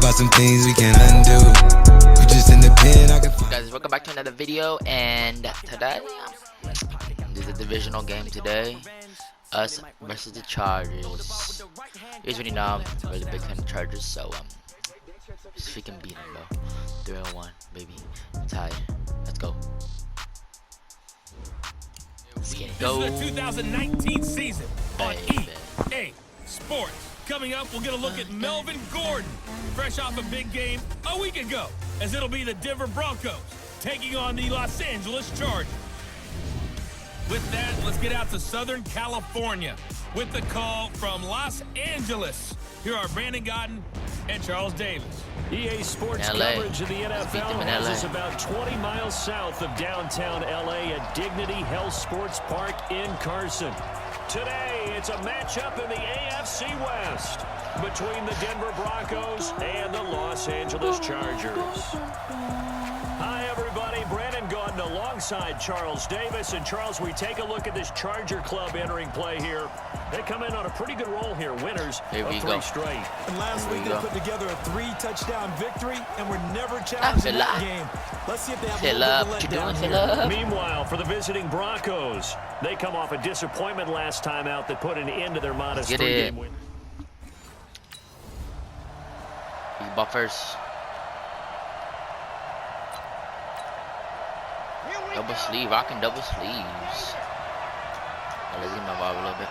about some things we can undo. You just in the pen, I can find. Guys, welcome back to another video, and today there's a divisional game today. Us versus the Chargers. You guys already know I'm a really big fan of Chargers, so just freaking beat them, bro. 3-1, baby. Tied. Let's go. Let's get it. Go. This is the 2019 season on EA Sports. Coming up, we'll get a look at Melvin Gordon, fresh off a big game a week ago, as it'll be the Denver Broncos taking on the Los Angeles Chargers. With that, let's get out to Southern California with the call from Los Angeles. Here are Brandon Godden and Charles Davis. EA Sports coverage of the NFL has us about 20 miles south of downtown LA at Dignity Health Sports Park in Carson. Today, it's a matchup in the AFC West between the Denver Broncos and the Los Angeles Chargers. Hi, everybody. Brandon Gaudin alongside Charles Davis. And, Charles, we take a look at this Charger club entering play here. They come in on a pretty good roll here, winners of 3 straight. And last week they put together a 3-touchdown victory, and were never challenged in that game. Let's see if they have a little bit of a letdown here. Meanwhile, for the visiting Broncos, they come off a disappointment last time out that put an end to their modest 3-game win. Big buffers. Double sleeve, rocking double sleeves. Let's get my bob a little bit.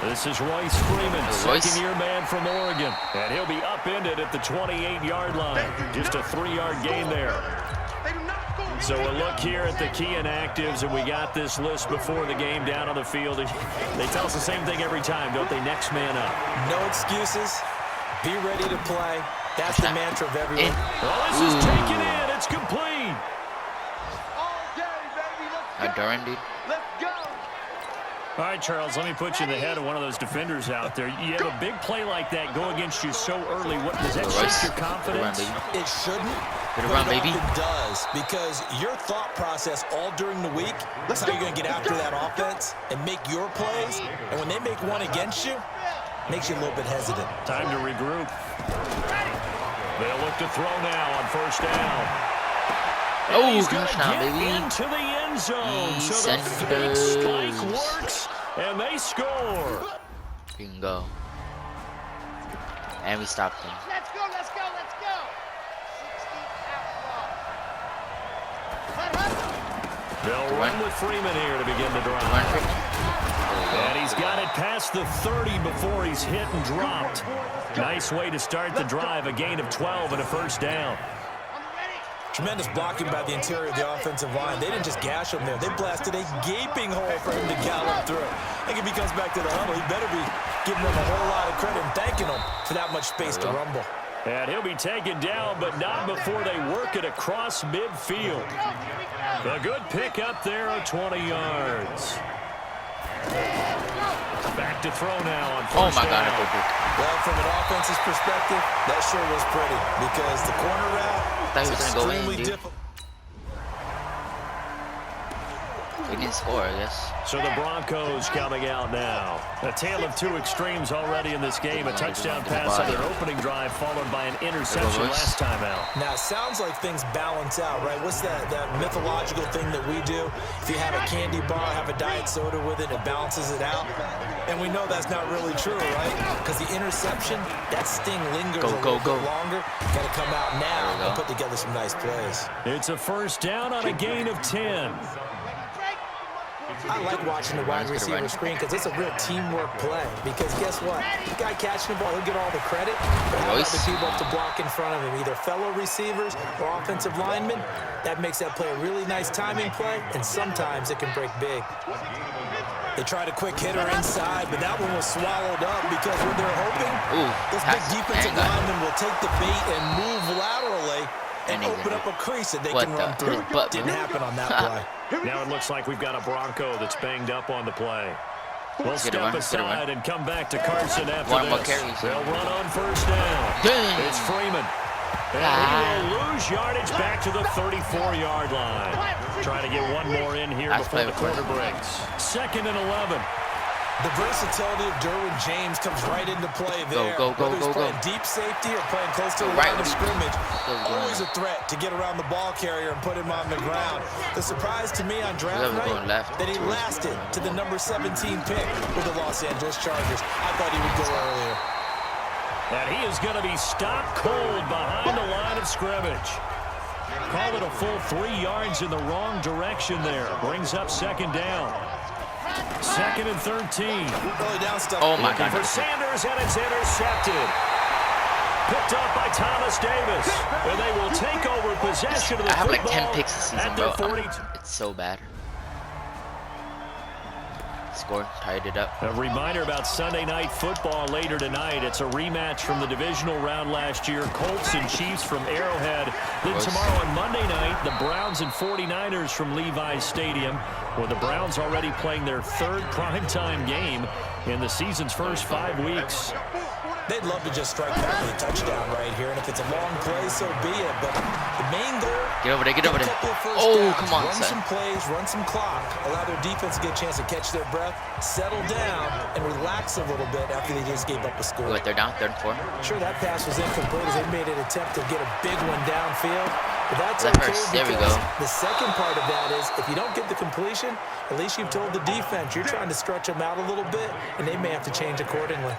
This is Royce Freeman, second-year man from Oregon. And he'll be upended at the 28-yard line. Just a 3-yard gain there. So a look here at the key inactives, and we got this list before the game down on the field. They tell us the same thing every time, don't they? Next man up. No excuses. Be ready to play. That's the mantra of everyone. Well, this is taken in. It's complete. Duran, Let's go. All right, Charles, let me put you in the head of one of those defenders out there. You have a big play like that go against you so early. What does that shake your confidence? It shouldn't, but it often does, because your thought process all during the week is how you're going to get after that offense and make your plays. And when they make one against you, it makes you a little bit hesitant. Time to regroup. They'll look to throw now on first down. Oh, touchdown, baby. Into the end zone. So the fake spike works, and they score. Bingo. And we stopped them. Let's go, let's go, let's go. 60 They'll run with Freeman here to begin the drive. And he's got it past the 30 before he's hit and dropped. Nice way to start the drive. A gain of 12 and a first down. Tremendous blocking by the interior of the offensive line. They didn't just gash him there. They blasted a gaping hole for him to gallop through. I think if he comes back to the huddle, he better be giving them a whole lot of credit and thanking them for that much space to rumble. And he'll be taken down, but not before they work it across midfield. A good pick up there of 20 yards. Back to throw now on first down. Well, from an offense's perspective, that sure was pretty, because the corner route is extremely difficult. We didn't score, I guess. So the Broncos coming out now. A tale of 2 extremes already in this game. A touchdown pass on their opening drive, followed by an interception last time out. Now, it sounds like things balance out, right? What's that mythological thing that we do? If you have a candy bar, have a diet soda with it, it balances it out. And we know that's not really true, right? Because the interception, that sting lingers a little bit longer. Got to come out now and put together some nice plays. It's a first down on a gain of 10. I like watching the wide receiver screen because it's a real teamwork play. Because guess what? The guy catching the ball, he'll get all the credit. But how about the people up to block in front of him, either fellow receivers or offensive linemen? That makes that play a really nice timing play, and sometimes it can break big. They tried a quick hitter inside, but that one was swallowed up because what they're hoping, this big defensive lineman will take the bait and move laterally and open up a crease that they can run through. Didn't happen on that play. Now it looks like we've got a Bronco that's banged up on the play. We'll step aside and come back to Carson after this. They'll run on first down. It's Freeman. And he will lose yardage back to the 34-yard line. Trying to get one more in here before the quarter breaks. 2nd and 11. The versatility of Derwin James comes right into play there. Go, Whether he's playing deep safety or playing close to the line of scrimmage, always a threat to get around the ball carrier and put him on the ground. The surprise to me on draft night that he lasted to the number 17 pick with the Los Angeles Chargers. I thought he would go earlier. And he is going to be stopped cold behind the line of scrimmage. Call it a full 3 yards in the wrong direction there. Brings up second down. 2nd and 13. Oh my God. For Sanders, and it's intercepted. Picked up by Thomas Davis. And they will take over possession of the football. I have like 10 picks this season, bro. 40. It's so bad. Score, tied it up. A reminder about Sunday Night Football later tonight. It's a rematch from the divisional round last year. Colts and Chiefs from Arrowhead. Then tomorrow on Monday night, the Browns and 49ers from Levi's Stadium. With the Browns already playing their 3rd primetime game in the season's first 5 weeks. They'd love to just strike back with a touchdown right here, and if it's a long play, so be it. But the main goal, get over there. Oh, come on, run some plays, run some clock, allow their defense to get a chance to catch their breath, settle down, and relax a little bit after they just gave up a score. Wait, they're down 3rd and 4. Sure, that pass was incomplete as they made an attempt to get a big one downfield. But that's that okay first, there we because go. The second part of that is if you don't get the completion, at least you've told the defense you're trying to stretch them out a little bit, and they may have to change accordingly.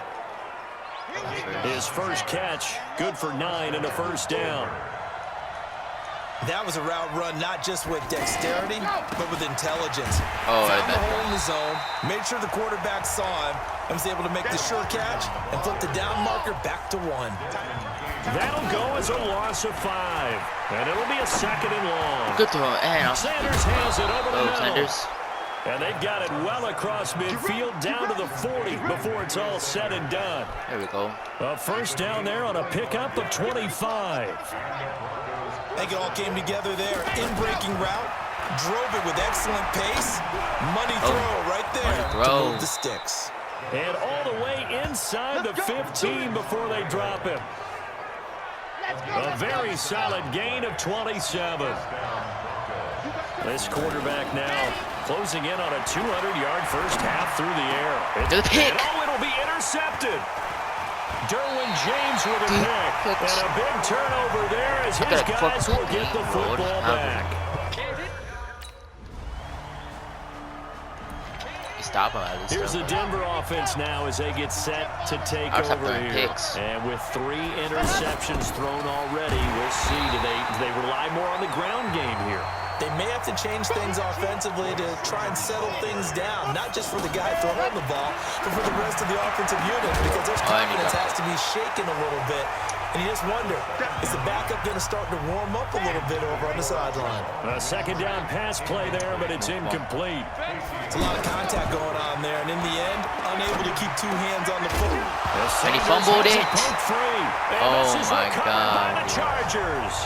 His first catch, good for 9 and a first down. That was a route run not just with dexterity, but with intelligence. Oh, Found the hole in the zone, made sure the quarterback saw him, and was able to make the sure catch and flip the down marker back to 1. That'll go as a loss of 5, and it'll be a 2nd and long. Good throw, and Sanders has it over the middle. Sanders. And they've got it well across midfield down to the 40 before it's all said and done. There we go. A first down there on a pickup of 25. I think it all came together there. In-breaking route, drove it with excellent pace. Money throw right there to move the sticks. And all the way inside the 15 before they drop him. A very solid gain of 27. This quarterback now closing in on a 200-yard first half through the air. The pick. And it'll be intercepted. Derwin James with a pick. And a big turnover there as his guys will get the football back. Stop him at least. Here's the Denver offense now as they get set to take over here. And with 3 interceptions thrown already, we'll see. Do they rely more on the ground game here? They may have to change things offensively to try and settle things down, not just for the guy throwing the ball, but for the rest of the offensive unit, because their confidence has to be shaken a little bit. And you just wonder, is the backup going to start to warm up a little bit over on the sideline? A 2nd down pass play there, but it's incomplete. It's a lot of contact going on there, and in the end, unable to keep 2 hands on the foot. And he fumbled it. Oh my God. By the Chargers.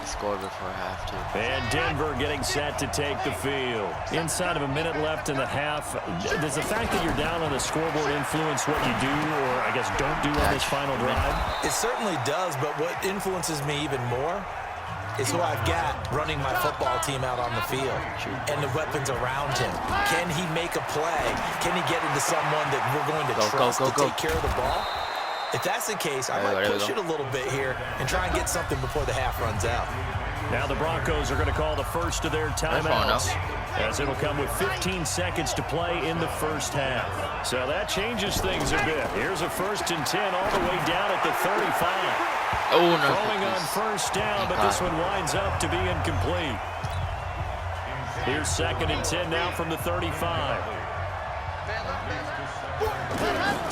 Score before half, too. And Denver getting set to take the field. Inside of a minute left in the half, does the fact that you're down on the scoreboard influence what you do, or I guess don't do on this final drive? It certainly does, but what influences me even more is who I've got running my football team out on the field and the weapons around him. Can he make a play? Can he get into someone that we're going to trust to take care of the ball? If that's the case, I might push it a little bit here and try and get something before the half runs out. Now the Broncos are going to call the first of their timeouts, as it'll come with 15 seconds to play in the first half. So that changes things a bit. Here's a 1st and 10 all the way down at the 35. Oh, no. Throwing on first down, but this one winds up to be incomplete. Here's 2nd and 10 now from the 35.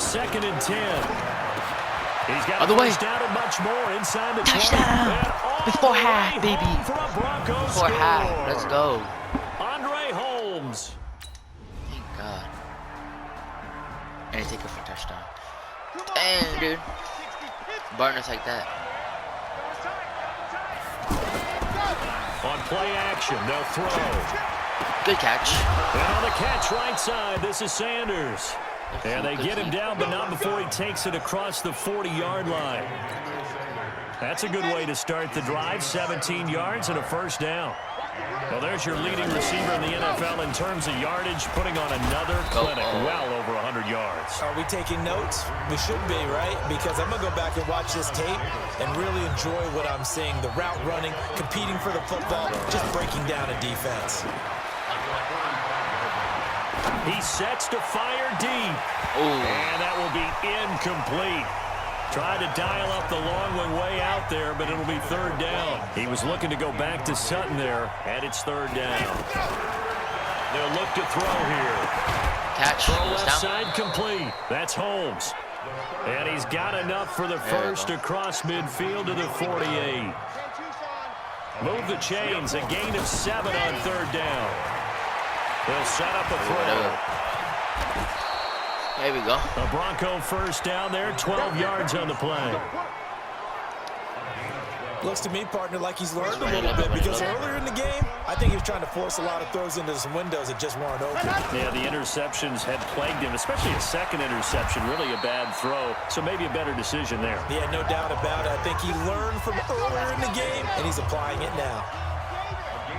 2nd and 10. He's got a first down and much more inside the 20. Before half, baby. Before half. Let's go. Andre Holmes. Thank God. And he take it for a touchdown. Dang, dude. Barnes like that. On play action, they'll throw. Good catch. And on the catch right side, this is Sanders. And they get him down, but not before he takes it across the 40-yard line. That's a good way to start the drive. 17 yards and a first down. Well, there's your leading receiver in the NFL in terms of yardage, putting on another clinic, well over 100 yards. Are we taking notes? We should be, right? Because I'm going to go back and watch this tape and really enjoy what I'm seeing. The route running, competing for the football, just breaking down a defense. He sets to fire deep. And that will be incomplete. Tried to dial up the long one way out there, but it'll be third down. He was looking to go back to Sutton there, and it's third down. They'll look to throw here. Catch. Throw left side complete. That's Holmes. And he's got enough for the first across midfield to the 48. Move the chains. A gain of 7 on third down. They'll set up a throw. There we go. A Bronco first down there, 12 yards on the play. Looks to me, partner, like he's learned a little bit because earlier in the game, I think he was trying to force a lot of throws into some windows that just weren't open. Yeah, the interceptions had plagued him, especially a second interception, really a bad throw. So maybe a better decision there. Yeah, no doubt about it. I think he learned from earlier in the game, and he's applying it now.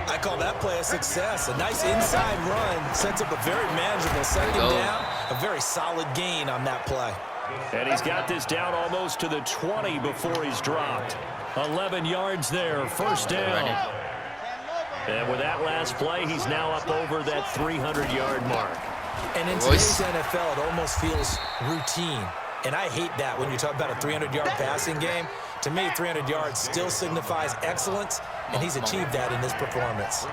I call that play a success. A nice inside run sets up a very manageable second down. A very solid gain on that play. And he's got this down almost to the 20 before he's dropped. 11 yards there, first down. And with that last play, he's now up over that 300-yard mark. And in today's NFL, it almost feels routine. And I hate that when you talk about a 300-yard passing game. To me, 300 yards still signifies excellence, and he's achieved that in this performance.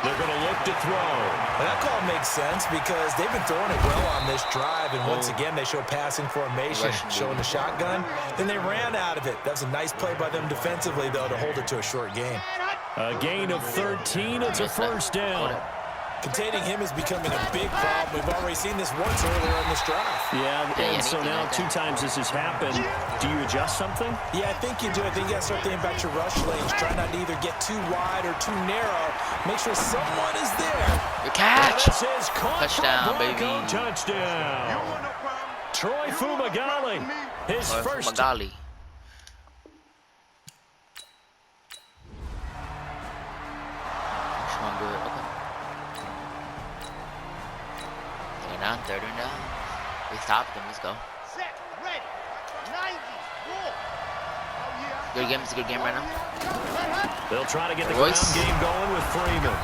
They're going to look to throw. Well, that call makes sense because they've been throwing it well on this drive, and once again, they show passing formation, showing the shotgun. Then they ran out of it. That was a nice play by them defensively, though, to hold it to a short gain. A gain of 13. It's a first down. Containing him is becoming a big problem. We've already seen this once earlier in this drive. Yeah, and so now 2 times this has happened. Do you adjust something? Yeah, I think you do. I think you got to start thinking about your rush lanes. Try not to either get too wide or too narrow. Make sure someone is there. Good catch. Touchdown, baby. Touchdown. Troy Fumagalli. His first. Fumagalli. Third and down. We stopped them. Let's go. Set, ready, 90, good game. It's a good game right now. They'll try to get the ground game going with Freeman.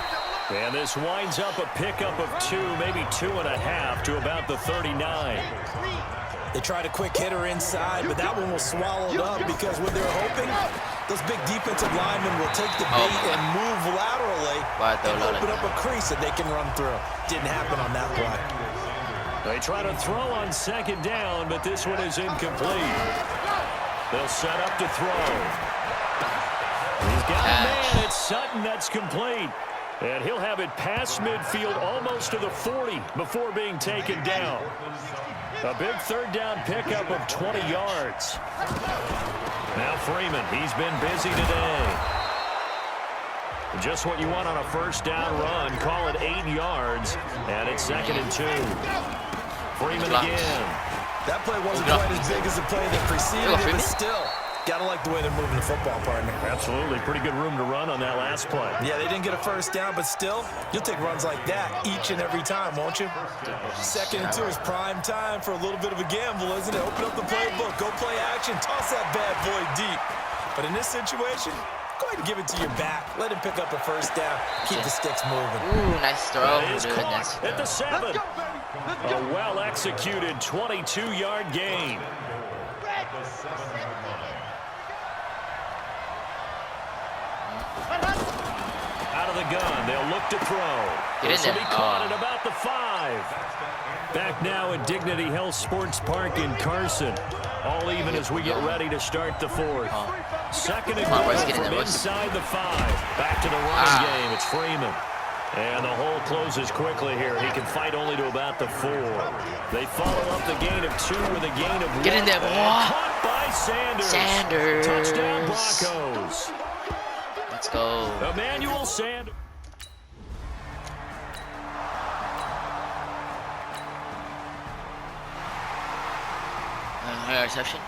And this winds up a pickup of 2, maybe 2.5 to about the 39. They tried a quick hitter inside, but that one was swallowed up because what they're hoping, those big defensive linemen will take the bait and move laterally and open up a crease that they can run through. Didn't happen on that play. They try to throw on second down, but this one is incomplete. They'll set up to throw. He's got a man. It's Sutton. That's complete. And he'll have it past midfield almost to the 40 before being taken down. A big third down pickup of 20 yards. Now Freeman, he's been busy today. Just what you want on a first down run. Call it 8 yards, and it's 2nd and 2. Freeman again. That play wasn't quite as big as the play that preceded it, but still, gotta like the way they're moving the football, partner. Absolutely. Pretty good room to run on that last play. Yeah, they didn't get a first down, but still, you'll take runs like that each and every time, won't you? 2nd and 2 is prime time for a little bit of a gamble, isn't it? Open up the playbook, go play action, toss that bad boy deep. But in this situation, go ahead and give it to your back. Let him pick up a first down. Keep the sticks moving. Ooh, nice throw. It is caught at the 7. A well-executed 22-yard gain. Out of the gun, they'll look to throw. This will be caught at about the 5. Back now at Dignity Health Sports Park in Carson. All even as we get ready to start the 4th. 2nd and goal from inside the 5. Back to the running game. It's Freeman. And the hole closes quickly here. He can fight only to about the 4. They follow up the gain of 2 with a gain of 1. Get in there, boy. Caught by Sanders. Touchdown Broncos. Let's go. Emmanuel Sanders. Reception.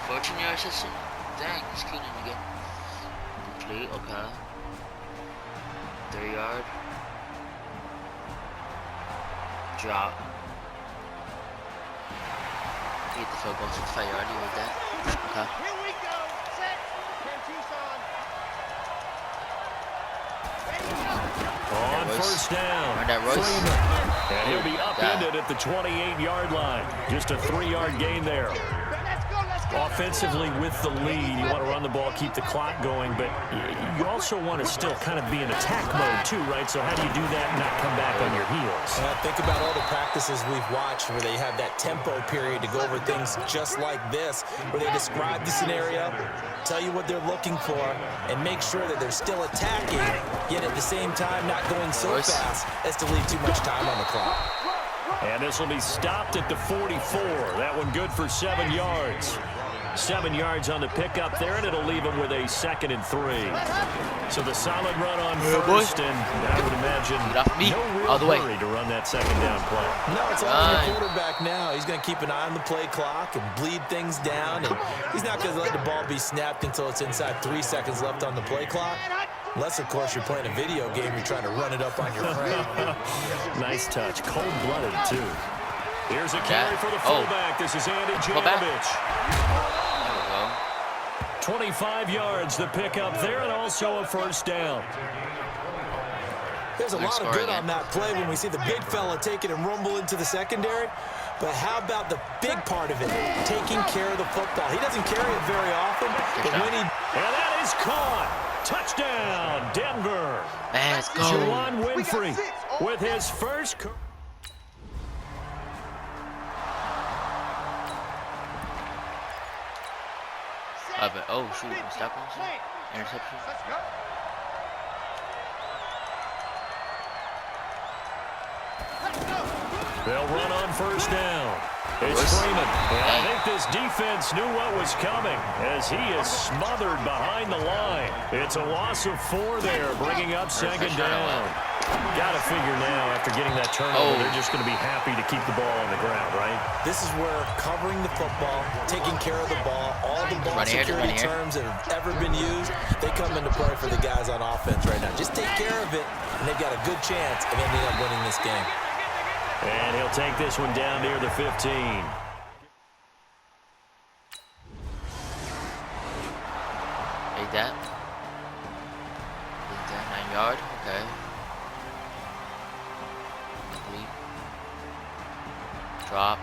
14-yard reception. Dang, it's killing again. complete, okay. 3-yard. Drop. Get the field goal, 65-yard, you with that? Okay. Here we go. Set. Here, Tucson. On first down, Run that Royce. Freeman. And he'll be upended at the 28-yard line. Just a 3-yard gain there. Let's go. Let's go. Offensively with the lead, you want to run the ball, keep the clock going, but you also want to still kind of be in attack mode too, right? So how do you do that and not come back on your heels? Think about all the practices we've watched where they have that tempo period to go over things just like this, where they describe the scenario, tell you what they're looking for, and make sure that they're still attacking, yet at the same time not going so fast as to leave too much time on the clock. And this will be stopped at the 44. That one good for 7 yards. 7 yards on the pickup there, and it'll leave him with a 2nd and 3. So the solid run on first, and I would imagine no real all the way hurry to run that 2nd down play. No, it's all on the quarterback now. He's going to keep an eye on the play clock and bleed things down, and he's not going to let the ball be snapped until it's inside 3 seconds left on the play clock. Unless, of course, you're playing a video game, you're trying to run it up on your frame. Nice touch. Cold-blooded, too. Here's a carry for the fullback. This is Andy Janovich. 25 yards the pickup there, and also a first down. There's a lot of good on that play when we see the big fella take it and rumble into the secondary. But how about the big part of it, taking care of the football? He doesn't carry it very often, but when he... And that is caught. Touchdown, Denver. Let's go. Juwan Winfrey with his first... Oh, shoot. Stop motion. Interception. Let's go. They'll run on first down. It's Freeman. And I think this defense knew what was coming as he is smothered behind the line. It's a loss of 4 there, bringing up 2nd down. Got to figure now, after getting that turnover, they're just going to be happy to keep the ball on the ground, right? This is where covering the football, taking care of the ball, all the ball security terms that have ever been used, they come into play for the guys on offense right now. Just take care of it, and they've got a good chance of ending up winning this game. And he'll take this one down near the 15. Take that. 9 yard. Okay. Complete. Drop.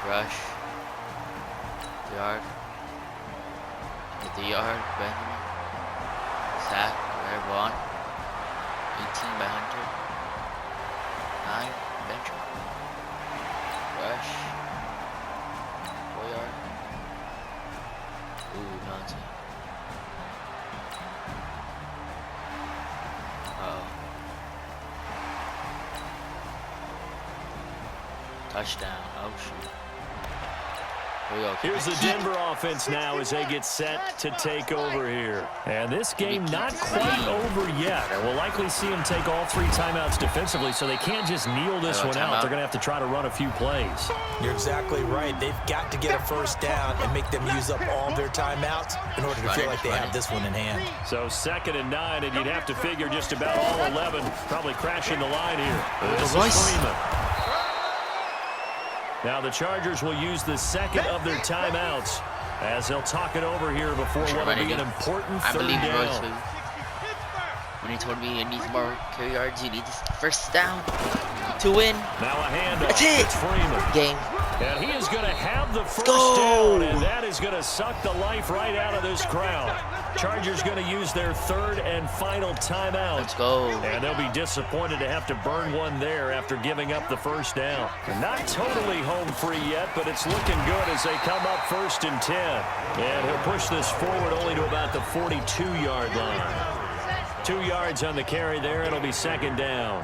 Rush. Yard. Hit the yard. Benjamin. Sack. There, Vaughn. 18 by Hunter. 9, Benjamin. Rush. 4 yard. Ooh, Dante. Touchdown. Oh, shoot. Here we go. Here's the Denver offense now as they get set to take over here. And this game not quite over yet. And we'll likely see them take all 3 timeouts defensively, so they can't just kneel this one out. They're going to have to try to run a few plays. You're exactly right. They've got to get a first down and make them use up all their timeouts in order to feel like they have this one in hand. So 2nd and 9, and you'd have to figure just about all 11 probably crashing the line here. This is Freeman. Now the Chargers will use the 2nd of their timeouts as they'll talk it over here before what will be an important 3rd down. When he told me he needs more carry yards, he needs first down to win. Now a handoff. That's it. It's Freeman. Game. And he is going to have the first down, and that is going to suck the life right out of this crowd. Chargers going to use their 3rd and final timeout. Let's go. And they'll be disappointed to have to burn one there after giving up the first down. They're not totally home free yet, but it's looking good as they come up 1st and 10. And he'll push this forward only to about the 42-yard line. 2 yards on the carry there. It'll be 2nd down.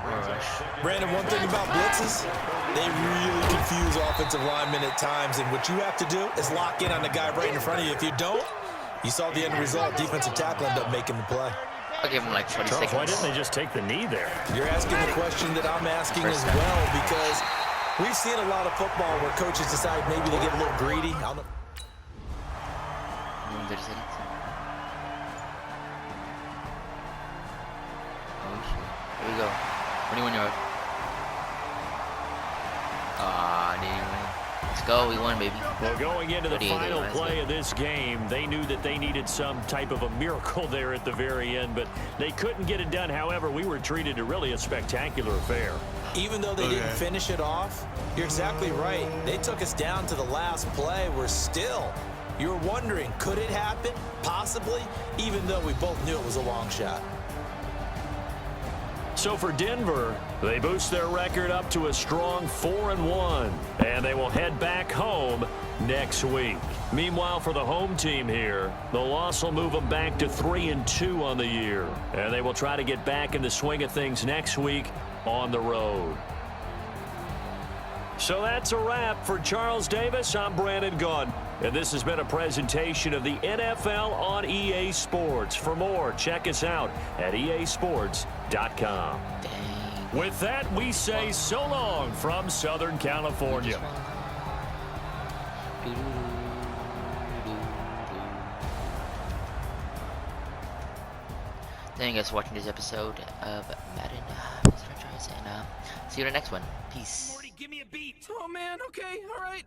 Brandon, one thing about blitzes, they really confuse offensive linemen at times, and what you have to do is lock in on the guy right in front of you. If you don't, you saw the end result. Defensive tackle ended up making the play. I'll give him like 20 seconds. Why didn't they just take the knee there? You're asking the question that I'm asking as well, because we've seen a lot of football where coaches decide maybe they get a little greedy. 30 seconds. Here we go. 21 yards. Let's go. We won, baby. Well, going into the 38, final let's play go. of this game, they knew that they needed some type of a miracle there at the very end, but they couldn't get it done. However, we were treated to really a spectacular affair. Even though they didn't finish it off, you're exactly right. They took us down to the last play. You're wondering, could it happen? Possibly, even though we both knew it was a long shot. So for Denver, they boost their record up to a strong 4-1, and they will head back home next week. Meanwhile, for the home team here, the loss will move them back to 3-2 on the year, and they will try to get back in the swing of things next week on the road. So that's a wrap for Charles Davis. I'm Brandon Gunn, and this has been a presentation of the NFL on EA Sports. For more, check us out at easports.com. Dang. With that, we say so long from Southern California. Thank you guys for watching this episode of Madden franchise, and see you in the next one. Peace. Morty, give me a beat. Oh man, okay, all right.